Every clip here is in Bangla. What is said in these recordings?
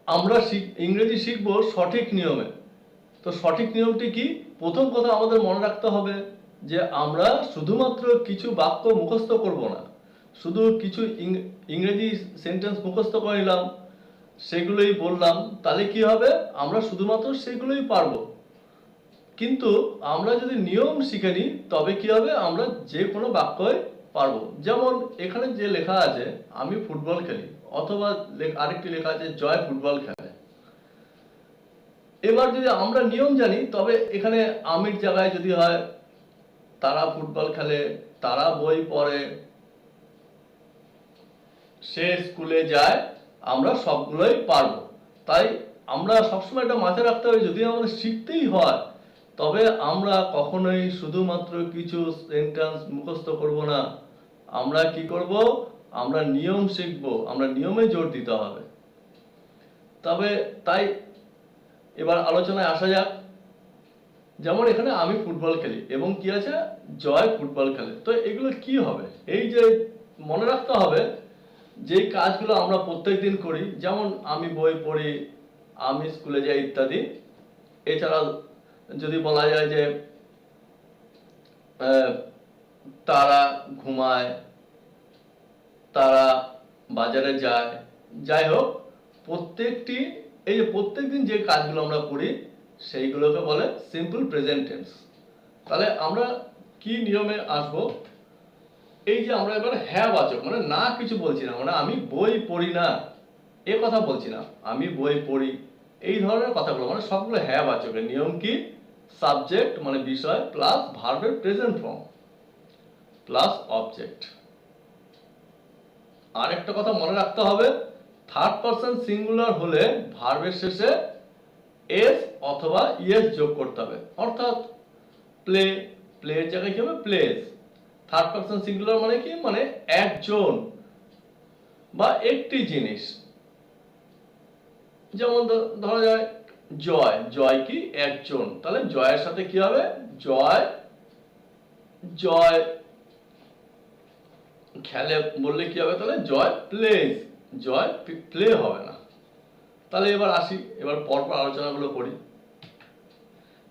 আমরা ইংরেজি শিখব সঠিক নিয়মে। তো সঠিক নিয়মটি কি? প্রথম কথা আমাদের মনে রাখতে হবে যে আমরা শুধুমাত্র কিছু বাক্য মুখস্থ করব না, শুধু কিছু ইংরেজি সেন্টেন্স মুখস্থ করে নিলাম, সেগুলোই বললাম, তাহলে কি হবে? আমরা শুধুমাত্র সেগুলোই পারবো। কিন্তু আমরা যদি নিয়ম শিখে নিই তবে কি হবে? আমরা যে কোনো বাক্যই পারবো। যেমন এখানে যে লেখা আছে আমি ফুটবল খেলি, অথবা আরেকটি লেখা আছে জয় ফুটবল খেলে। এবার যদি আমরা নিয়ম জানি তবে এখানে আমির জায়গায় যদি হয় তারা ফুটবল খেলে, তারা বই পড়ে, সে স্কুলে যায়, আমরা সবগুলোই পারবো। তাই আমরা সবসময় এটা মাথায় রাখতে হবে, যদি আমাদের শিখতেই হয় তবে আমরা কখনোই শুধুমাত্র কিছু সেন্টেন্স মুখস্থ করব না। আমরা কি করব? আমরা নিয়ম শিখব, আমরা নিয়মে জোর দিতে হবে। তবে তাই এবার আলোচনায় আসা যাক। যেমন এখানে আমি ফুটবল খেলি এবং কি আছে জয় ফুটবল খেলে। তো এগুলো কি হবে? এই যে মনে রাখতে হবে যে কাজগুলো আমরা প্রত্যেকদিন করি, যেমন আমি বই পড়ি, আমি স্কুলে যাই ইত্যাদি। এছাড়া যদি বলা যায় যে তারা ঘুমায়, তারা বাজারে যায়, যাই হোক প্রত্যেকটি এই যে প্রত্যেকদিন যে কাজগুলো আমরা করি সেইগুলোকে বলে সিম্পল প্রেজেন্ট টেন্স। তাহলে আমরা কি নিয়মে আসবো? এই যে আমরা এবার হ্যাঁ বাচক, মানে না কিছু বলছি না, মানে আমি বই পড়ি না এ কথা বলছি না, আমি বই পড়ি, এই ধরনের কথাগুলো মানে সবগুলো হ্যাঁ বাচকের। নিয়ম কি? সাবজেক্ট মানে বিষয় প্লাস ভার্বের প্রেজেন্ট ফর্ম প্লাস অবজেক্ট। আর একটা কথা মনে রাখতে হবে, থার্ড পারসন সিঙ্গুলার হলে ভার্বের শেষে এস অথবা ইএস যোগ করতে হবে। অর্থাৎ প্লে, প্লের জায়গায় কি হবে? প্লেস। থার্ড পারসন সিঙ্গুলার মানে কি? মানে একজন বা একটি জিনিস। যেমন ধরা যায় জয়, জয় কি? একজন। তাহলে জয়ের সাথে কি হবে? জয়, জয় খেলে বললে কি হবে? তাহলে জয় প্লেজ, জয় প্লে হবে না। তাহলে এবার আসি, এবার পরপর আলোচনাগুলো করি।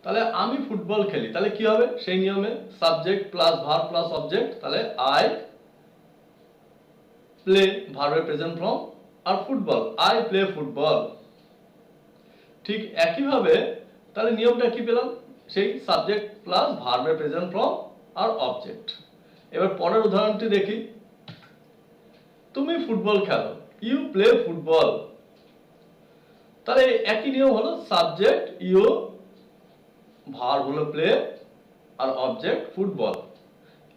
তাহলে আমি ফুটবল খেলি, তাহলে কি হবে? সেই নিয়মে subject plus verb plus object. তাহলে আই প্লে, ভার্বের প্রেজেন্ট ফর্ম, আর ফুটবল, আই প্লে ফুটবল। ঠিক একইভাবে তাহলে নিয়মটা কি পেলাম? সেই সাবজেক্ট প্লাস ভার্বের প্রেজেন্ট ফর্ম আর অবজেক্ট। এবার পরের উদাহরণটি দেখি। তুমি ফুটবল খেলো, ইউ প্লে ফুটবল। তাহলে একই নিয়ম হলো, সাবজেক্ট ইউ, ভার্ব হলো প্লে, আর অবজেক্ট ফুটবল।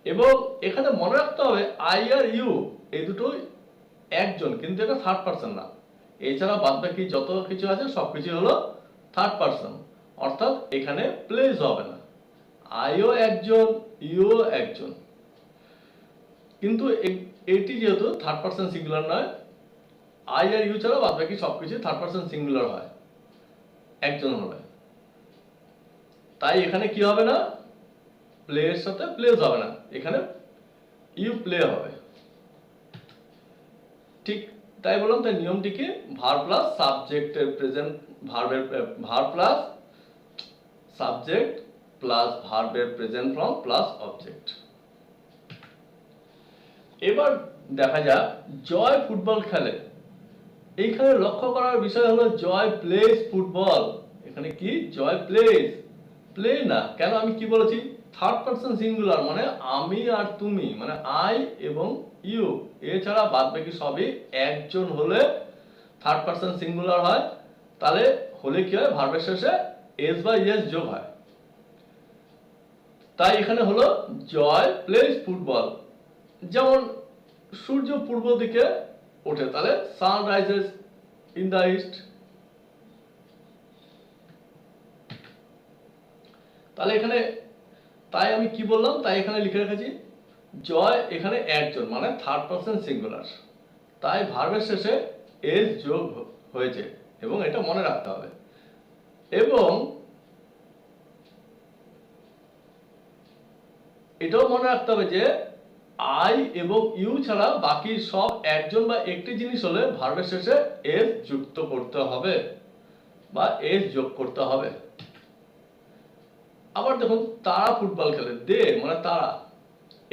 এবং এখানে মনে রাখতে হবে আই আর ইউ এই দুটো একজন, কিন্তু এটা থার্ড পারসন না। এছাড়া বাদ বাকি যত কিছু আছে সবকিছু হলো থার্ড পারসন। অর্থাৎ এখানে প্লেস হবে না। আইও একজন, ইউও একজন, কিন্তু এটি যেহেতু থার্ড পারসন সিঙ্গুলার নয়, আই আর ইউ ছাড়া বাদ বাকি সবকিছু থার্ড পারসন সিঙ্গুলার হয় একজন হবে। তাই এখানে কি হবে না? প্লে এর সাথে প্লেস হবে না, এখানে ইউ প্লে হবে। ঠিক তাই বললাম। তাই নিয়মটি কি? ভার্ব প্লাস সাবজেক্টের প্রেজেন্ট, ভার্বের ভার্ব প্লাস সাবজেক্ট প্লাস ভার্বের প্রেজেন্ট ফর্ম প্লাস অবজেক্ট। এবার দেখা যাক জয় ফুটবল খেলে। এইখানে লক্ষ্য করার বিষয় হলো জয় প্লেস ফুটবল। এখানে কি? জয় প্লেস, প্লে না। কেন? আমি কি বলেছি? থার্ড পারসন সিঙ্গুলার, মানে আমি আর তুমি, মানে আই এবং ইউ, এছাড়া বাদ বাকি সবই একজন হলে থার্ড পারসন সিঙ্গুলার হয়। তাহলে হলে কি হয়? ভার্বের শেষে এস বা ইএস যোগ হয়। তাই এখানে হলো জয় প্লেস ফুটবল। যেমন সূর্য পূর্ব দিকে ওঠে, তাহলে sun rises in the east. তাহলে এখানে তাই আমি কি বললাম? তাই এখানে লিখে রেখেছি জয় এখানে একজন, মানে থার্ড পারসন সিঙ্গুলার, তাই ভার্বের শেষে এস যোগ হয়েছে এবং এটা মনে রাখতে হবে। এবং এটাও মনে রাখতে হবে যে আই এবং ইউ ছাড়া বাকি সব একজন বা একটি জিনিস হলে ভার্বের শেষে এস যুক্ত করতে হবে বা এস যোগ করতে হবে। আবার দেখুন তারা ফুটবল খেলে, দে মানে তারা,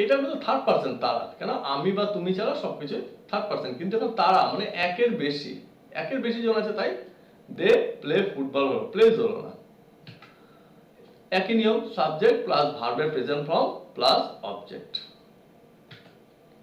এটা কিন্তু থার্ড পার্সন তারা, কেন আমি বা তুমি ছাড়া সবকিছু থার্ড পার্সন, কিন্তু এখন তারা মানে একের বেশি জন আছে, তাই দে প্লে ফুটবল হলো, প্লেজ হলো না। একই নিয়ম, সাবজেক্ট প্লাস ভার্বের প্রেজেন্ট ফর্ম প্লাস অবজেক্ট।